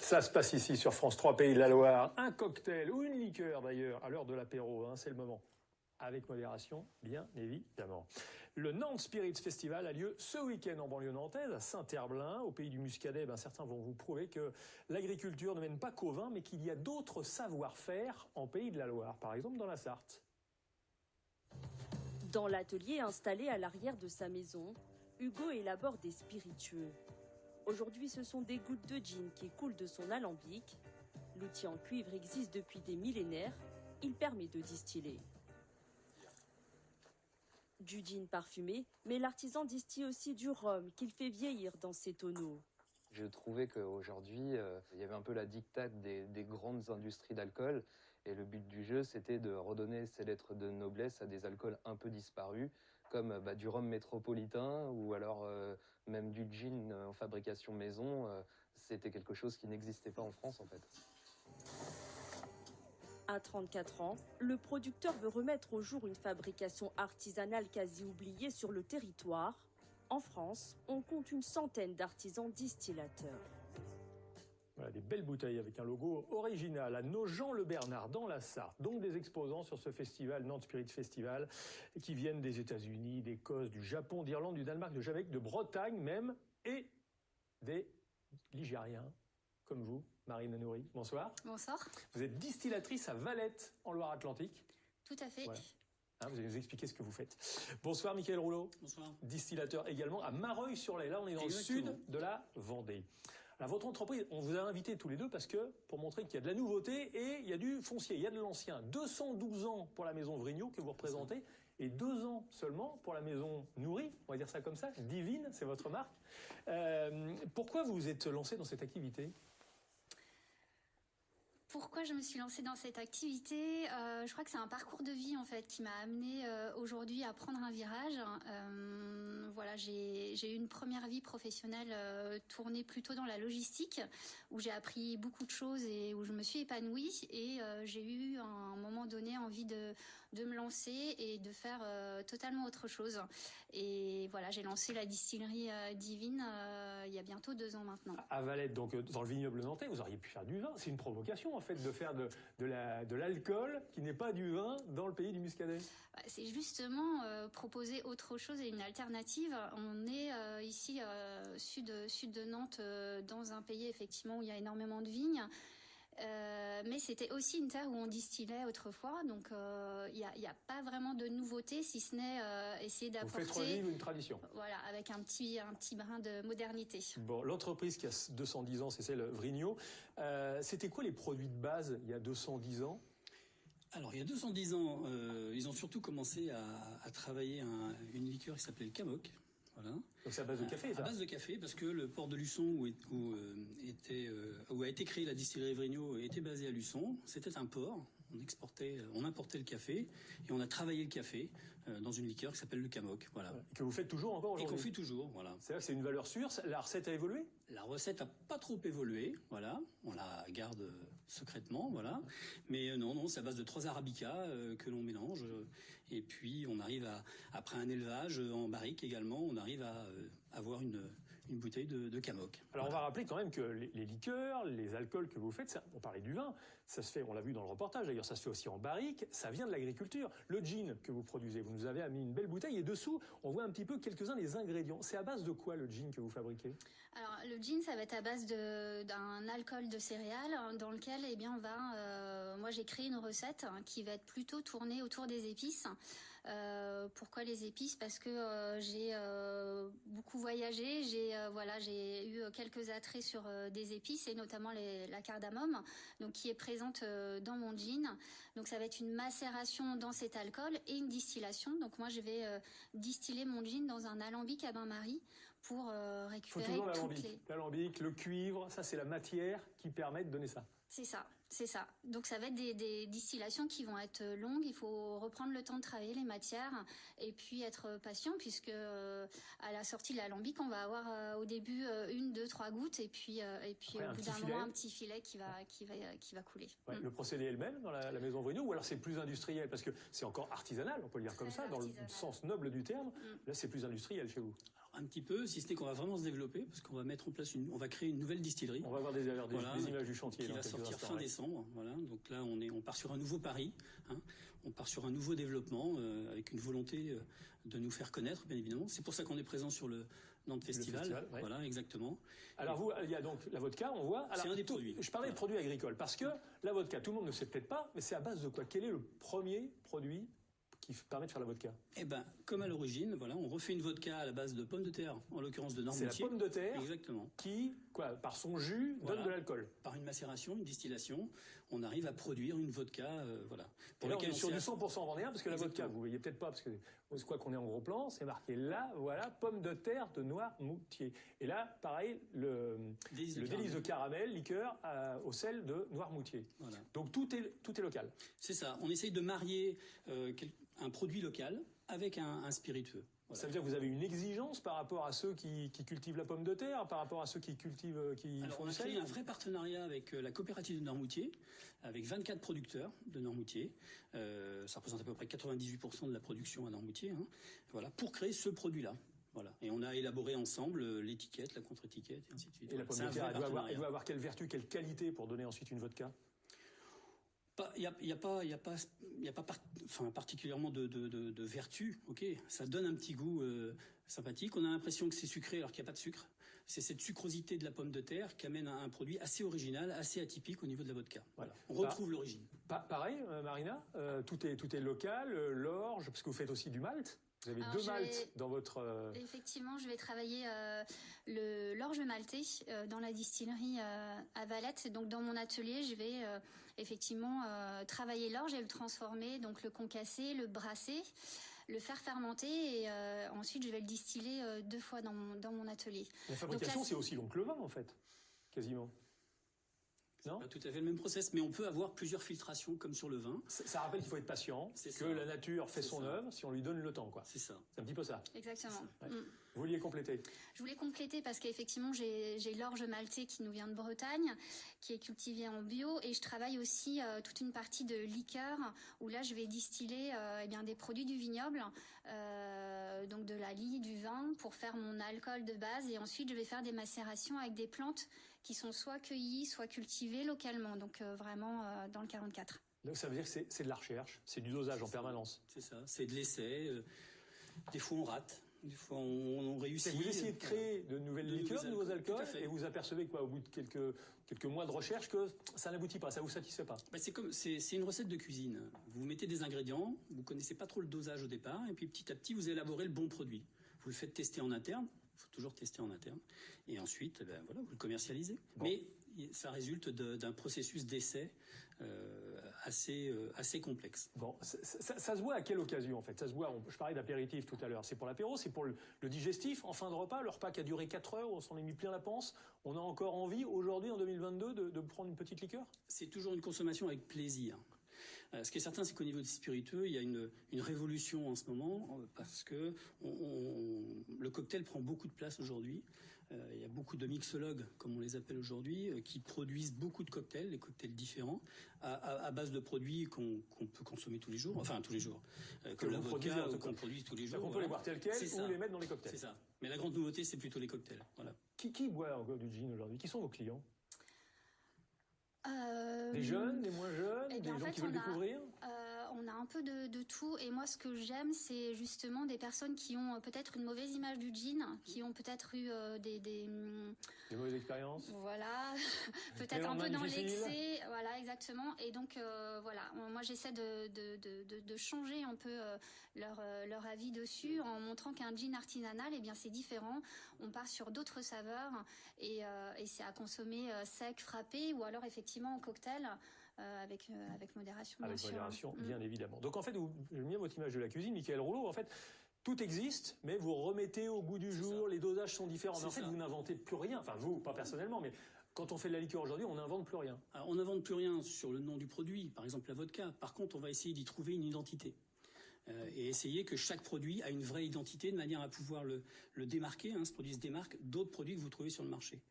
Ça se passe ici sur France 3 Pays de la Loire. Un cocktail ou une liqueur d'ailleurs à l'heure de l'apéro, c'est le moment. Avec modération, bien évidemment. Le Nantes Spirits Festival a lieu ce week-end en banlieue nantaise, à Saint-Herblain, au pays du Muscadet. Certains vont vous prouver que l'agriculture ne mène pas qu'au vin, mais qu'il y a d'autres savoir-faire en Pays de la Loire, par exemple dans la Sarthe. Dans l'atelier installé à l'arrière de sa maison, Hugo élabore des spiritueux. Aujourd'hui, ce sont des gouttes de gin qui coulent de son alambic. L'outil en cuivre existe depuis des millénaires. Il permet de distiller. Du gin parfumé, mais l'artisan distille aussi du rhum qu'il fait vieillir dans ses tonneaux. Je trouvais qu'aujourd'hui, il y avait un peu la dictate des grandes industries d'alcool. Et le but du jeu, c'était de redonner ces lettres de noblesse à des alcools un peu disparus, comme du rhum métropolitain ou alors même du gin en fabrication maison. C'était quelque chose qui n'existait pas en France, en fait. À 34 ans, le producteur veut remettre au jour une fabrication artisanale quasi oubliée sur le territoire. En France, on compte une centaine d'artisans distillateurs. Voilà, des belles bouteilles avec un logo original à Nogent-le-Bernard dans la Sarthe. Donc des exposants sur ce festival, Nantes Spirit Festival, qui viennent des États-Unis, d'Écosse, du Japon, d'Irlande, du Danemark, de Jamaïque, de Bretagne même, et des Ligériens, comme vous, Marine Anouri. Bonsoir. Bonsoir. Vous êtes distillatrice à Valette, en Loire-Atlantique. Tout à fait. Voilà. Vous allez nous expliquer ce que vous faites. Bonsoir, Mickaël Rouleau. Bonsoir. Distillateur également à Mareuil-sur-Laye. Là, on est dans Exactement. le sud de la Vendée. Alors, votre entreprise, on vous a invité tous les deux parce que, pour montrer qu'il y a de la nouveauté et il y a du foncier, il y a de l'ancien. 212 ans pour la maison Vrignot que vous représentez et 2 ans seulement pour la maison Nourri, on va dire ça comme ça, Divine, c'est votre marque. Pourquoi vous vous êtes lancé dans cette activité ? Pourquoi je me suis lancée dans cette activité ? Je crois que c'est un parcours de vie en fait qui m'a amenée aujourd'hui à prendre un virage. Voilà, j'ai eu une première vie professionnelle tournée plutôt dans la logistique, où j'ai appris beaucoup de choses et où je me suis épanouie. Et j'ai eu à un moment donné envie de me lancer et de faire totalement autre chose. Et voilà, j'ai lancé la distillerie Divine il y a bientôt 2 ans maintenant. À Valette, donc dans le vignoble nantais, vous auriez pu faire du vin. C'est une provocation en fait de faire de l'alcool qui n'est pas du vin dans le pays du Muscadet. C'est justement proposer autre chose et une alternative. On est ici sud de Nantes, dans un pays effectivement où il y a énormément de vignes. Mais c'était aussi une terre où on distillait autrefois, donc il y a pas vraiment de nouveauté, si ce n'est essayer d'apporter. Vous faites revivre une tradition. Voilà, avec un petit brin de modernité. Bon, l'entreprise qui a 210 ans, c'est celle Vrignot. C'était quoi les produits de base il y a 210 ans ? Alors, il y a 210 ans, ils ont surtout commencé à travailler une liqueur qui s'appelait le Camok. Voilà. Donc c'est à base de café, ça ? À base de café, parce que le port de Luçon, où a été créée la distillerie Vrignot, était basé à Luçon. C'était un port. On importait le café et on a travaillé le café dans une liqueur qui s'appelle le Camok. Voilà. Et que vous faites toujours encore aujourd'hui ? Et qu'on fait toujours, voilà. C'est vrai que c'est une valeur sûre. La recette a évolué ? La recette a pas trop évolué, voilà. On la garde secrètement, voilà. Mais non, c'est à base de 3 arabicas que l'on mélange. Et puis on arrive après un élevage en barrique également, on arrive à avoir une bouteille de Camok. Alors on va rappeler quand même que les liqueurs, les alcools que vous faites, on parlait du vin, ça se fait, on l'a vu dans le reportage d'ailleurs, ça se fait aussi en barrique, ça vient de l'agriculture. Le gin que vous produisez, vous nous avez mis une belle bouteille et dessous, on voit un petit peu quelques-uns des ingrédients. C'est à base de quoi le gin que vous fabriquez ? Alors le gin, ça va être à base d'un alcool de céréales dans lequel moi j'ai créé une recette qui va être plutôt tournée autour des épices. Pourquoi les épices ? Parce que j'ai beaucoup voyagé, j'ai eu quelques attraits sur des épices et notamment la cardamome, donc qui est présente dans mon gin. Donc ça va être une macération dans cet alcool et une distillation. Donc moi je vais distiller mon gin dans un alambic à bain-marie pour récupérer toutes les... L'alambic, le cuivre, ça c'est la matière qui permet de donner ça. C'est ça. C'est ça. Donc ça va être des distillations qui vont être longues. Il faut reprendre le temps de travailler les matières et puis être patient puisque à la sortie de l'alambic, on va avoir au début 1, 2, 3 gouttes et puis Après, au bout d'un moment un petit filet qui va couler. Ouais, le procédé est le même dans la maison Bruno, ou alors c'est plus industriel parce que c'est encore artisanal, on peut le dire comme Très ça, dans le artisanal. sens noble du terme. Là, c'est plus industriel chez vous. Alors, un petit peu, si ce n'est qu'on va vraiment se développer, parce qu'on va mettre en place on va créer une nouvelle distillerie. On va avoir des Voilà, images du chantier qui dans va quelques sortir instants, fin ouais. décembre. Voilà. Donc là, on part sur un nouveau pari. Hein. On part sur un nouveau développement avec une volonté de nous faire connaître, bien évidemment. C'est pour ça qu'on est présent sur le Nantes Festival. Ouais. Voilà, exactement. Alors vous, il y a donc la vodka, on voit. Alors, C'est un des produits. Je parlais de produits agricoles parce que la vodka, tout le monde ne sait peut-être pas, mais c'est à base de quoi? Quel est le premier produit qui permet de faire la vodka? Eh ben, comme à l'origine, voilà, on refait une vodka à la base de pommes de terre, en l'occurrence de C'est la Noirmoutier. pomme de terre Exactement. qui, par son jus, Voilà. donne de l'alcool. Par une macération, une distillation, on arrive à produire une vodka, voilà. Et là, on est sur du a- 100% vendéen, parce que la vodka, Exactement. vous voyez peut-être pas, parce que je crois qu'on est en gros plan, c'est marqué là, voilà, pomme de terre de Noirmoutier. Et là, pareil, le délice de caramel, liqueur au sel de Noirmoutier. Voilà. Donc tout est local. C'est ça. On essaye de marier un produit local avec un spiritueux. Voilà. Ça veut dire que vous avez une exigence par rapport à ceux qui cultivent la pomme de terre, par rapport à ceux qui Alors, font on a du sel? créé un vrai partenariat avec la coopérative de Noirmoutier, avec 24 producteurs de Noirmoutier. Ça représente à peu près 98% de la production à Noirmoutier. Hein. Voilà, pour créer ce produit-là. Voilà. Et on a élaboré ensemble l'étiquette, la contre-étiquette, et ainsi de suite. Et la Voilà. pomme C'est de un terre, vrai elle doit partenariat. avoir quelle vertu, quelle qualité pour donner ensuite une vodka? Il n'y a pas particulièrement de vertu, ok. Ça donne un petit goût sympathique. On a l'impression que c'est sucré alors qu'il n'y a pas de sucre. C'est cette sucrosité de la pomme de terre qui amène à un produit assez original, assez atypique au niveau de la vodka. Voilà. On retrouve l'origine. Pareil, Marina, tout est local, l'orge, parce que vous faites aussi du malt. Vous avez Alors, 2 maltes dans votre... Effectivement, je vais travailler l'orge maltais dans la distillerie à Valette. Donc, dans mon atelier, je vais effectivement travailler l'orge et le transformer, donc le concasser, le brasser, le faire fermenter et ensuite je vais le distiller 2 fois dans mon atelier. La fabrication, Donc là, c'est aussi long que le vin, en fait, quasiment. Non? Pas tout à fait le même process, mais on peut avoir plusieurs filtrations comme sur le vin. Ça rappelle qu'il faut être patient, C'est que ça. la nature fait C'est son ça. œuvre si on lui donne le temps, quoi. C'est ça. C'est un petit peu ça. Exactement. Ouais. Mm. Vous vouliez compléter? Je voulais compléter parce qu'effectivement j'ai l'orge maltais qui nous vient de Bretagne, qui est cultivé en bio, et je travaille aussi toute une partie de liqueur où là je vais distiller des produits du vignoble, donc de la lie, du vin pour faire mon alcool de base, et ensuite je vais faire des macérations avec des plantes qui sont soit cueillies, soit cultivées localement, donc vraiment dans le 44. Donc ça veut dire que c'est de la recherche, c'est du dosage en permanence. C'est ça. C'est de l'essai. Des fois on rate. Des fois on réussit. Vous essayez de créer de nouvelles liqueurs, de nouveaux alcools, Tout à fait. et vous apercevez quoi, au bout de quelques mois de recherche, que ça n'aboutit pas, ça vous satisfait pas. Bah, c'est une recette de cuisine. Vous mettez des ingrédients, vous connaissez pas trop le dosage au départ, et puis petit à petit vous élaborez le bon produit. Vous le faites tester en interne. Il faut toujours tester en interne. Et ensuite, voilà, vous le commercialisez. Bon. Mais ça résulte d'un processus d'essai assez complexe. Bon, ça se voit à quelle occasion en fait? Ça se voit, je parlais d'apéritif tout à l'heure, c'est pour l'apéro, c'est pour le digestif, en fin de repas, le repas qui a duré 4 heures, on s'en est mis plein la panse, on a encore envie aujourd'hui en 2022 de prendre une petite liqueur? C'est toujours une consommation avec plaisir. Ce qui est certain, c'est qu'au niveau des spiritueux, il y a une révolution en ce moment, parce que le cocktail prend beaucoup de place aujourd'hui. Il y a beaucoup de mixologues, comme on les appelle aujourd'hui, qui produisent beaucoup de cocktails, des cocktails différents, à base de produits qu'on peut consommer tous les jours, enfin tous les jours, comme la vodka qu'on produit tous les jours. On peut les boire tels quels ou les mettre dans les cocktails. C'est ça. Mais la grande nouveauté, c'est plutôt les cocktails. Voilà. Qui boit encore du gin aujourd'hui? Qui sont vos clients? Des jeunes, des moins jeunes, des gens qui veulent découvrir? On a un peu de tout, et moi ce que j'aime c'est justement des personnes qui ont peut-être une mauvaise image du gin, qui ont peut-être eu des mauvaises expériences. Voilà, peut-être un peu dans l'excès, voilà exactement. Et donc voilà, moi j'essaie de changer un peu leur avis dessus en montrant qu'un gin artisanal, eh bien c'est différent. On part sur d'autres saveurs et c'est à consommer sec, frappé, ou alors effectivement en cocktail. Avec modération, bien sûr. Avec modération, bien évidemment. Donc en fait, j'aime bien votre image de la cuisine, Michael Rouleau. En fait, tout existe, mais vous remettez au goût du jour, les dosages sont différents. Mais en fait, vous n'inventez plus rien. Enfin, vous, pas personnellement, mais Quand on fait de la liqueur aujourd'hui, on n'invente plus rien. Alors, on n'invente plus rien sur le nom du produit, par exemple la vodka. Par contre, on va essayer d'y trouver une identité. Et essayer que chaque produit a une vraie identité de manière à pouvoir le démarquer. Ce produit se démarque d'autres produits que vous trouvez sur le marché.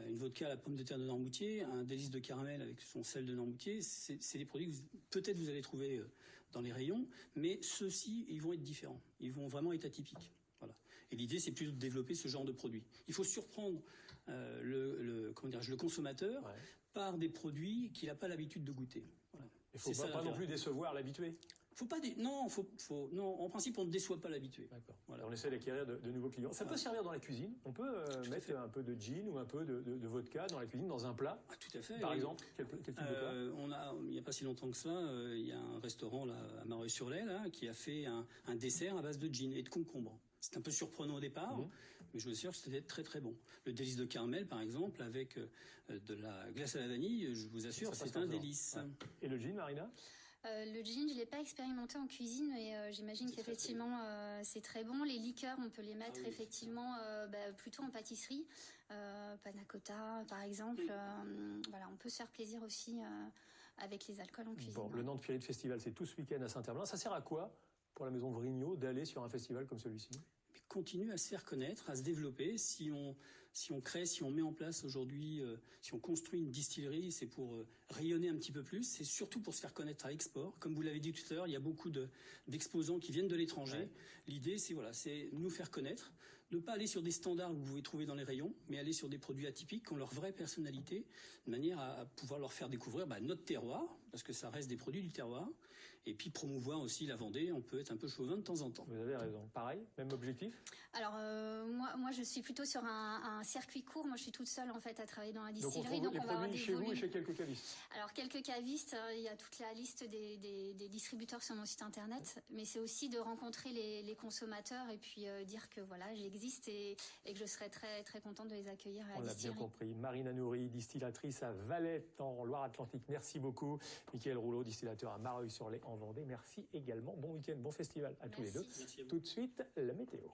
Une vodka à la pomme de terre de Noirmoutier, un délice de caramel avec son sel de Noirmoutier, c'est des produits que peut-être vous allez trouver dans les rayons, mais ceux-ci, ils vont être différents. Ils vont vraiment être atypiques. Voilà. Et l'idée, c'est plutôt de développer ce genre de produit. Il faut surprendre le consommateur par des produits qu'il n'a pas l'habitude de goûter. Voilà. Il ne faut pas non plus décevoir l'habitué. Faut pas non, non, en principe, on ne déçoit pas l'habitué. D'accord. Voilà. On essaie d'acquérir de nouveaux clients. Ça peut servir dans la cuisine. On peut mettre un peu de gin ou un peu de vodka dans la cuisine, dans un plat. Ah, tout à fait. Par exemple, quel type de plat? Il n'y a pas si longtemps que ça, il y a un restaurant là, à Mareuil-sur-Lay qui a fait un dessert à base de gin et de concombre. C'est un peu surprenant au départ, mais je vous assure que c'était très très bon. Le délice de caramel, par exemple, avec de la glace à la vanille, je vous assure, c'est un délice. Ouais. Et le gin, Marina? Le gin, je ne l'ai pas expérimenté en cuisine, mais j'imagine qu'effectivement c'est très bon. Les liqueurs, on peut les mettre effectivement plutôt en pâtisserie. Panna cotta, par exemple. Voilà, on peut se faire plaisir aussi avec les alcools en cuisine. Bon, le Nantes Spirit Festival, c'est tout ce week-end à Saint-Herblain. Ça sert à quoi pour la maison Vrignaud d'aller sur un festival comme celui-ci? Continue à se faire connaître, à se développer. Si on crée, si on met en place aujourd'hui, si on construit une distillerie, c'est pour rayonner un petit peu plus. C'est surtout pour se faire connaître à l'export. Comme vous l'avez dit tout à l'heure, il y a beaucoup d'exposants qui viennent de l'étranger. Ouais. L'idée, c'est nous faire connaître. Ne pas aller sur des standards que vous pouvez trouver dans les rayons, mais aller sur des produits atypiques qui ont leur vraie personnalité, de manière à pouvoir leur faire découvrir notre terroir, parce que ça reste des produits du terroir. Et puis promouvoir aussi la Vendée, on peut être un peu chauvin de temps en temps. Vous avez raison. Pareil, même objectif? Alors moi je suis plutôt sur un circuit court. Moi je suis toute seule en fait à travailler dans la distillerie. Donc on va avoir des chez volumes. Vous et chez quelques cavistes? Alors quelques cavistes, il y a toute la liste des distributeurs sur mon site internet. Mais c'est aussi de rencontrer les consommateurs et puis dire que voilà j'existe et que je serais très très contente de les accueillir à la distillerie. On l'a bien compris. Marina Nourry, distillatrice à Valette en Loire-Atlantique. Merci beaucoup. Michael Rouleau, distillateur à Mareuil-sur-Lay en Vendée. Merci également. Bon week-end, bon festival à tous les deux. Merci à vous. Tout de suite, la météo.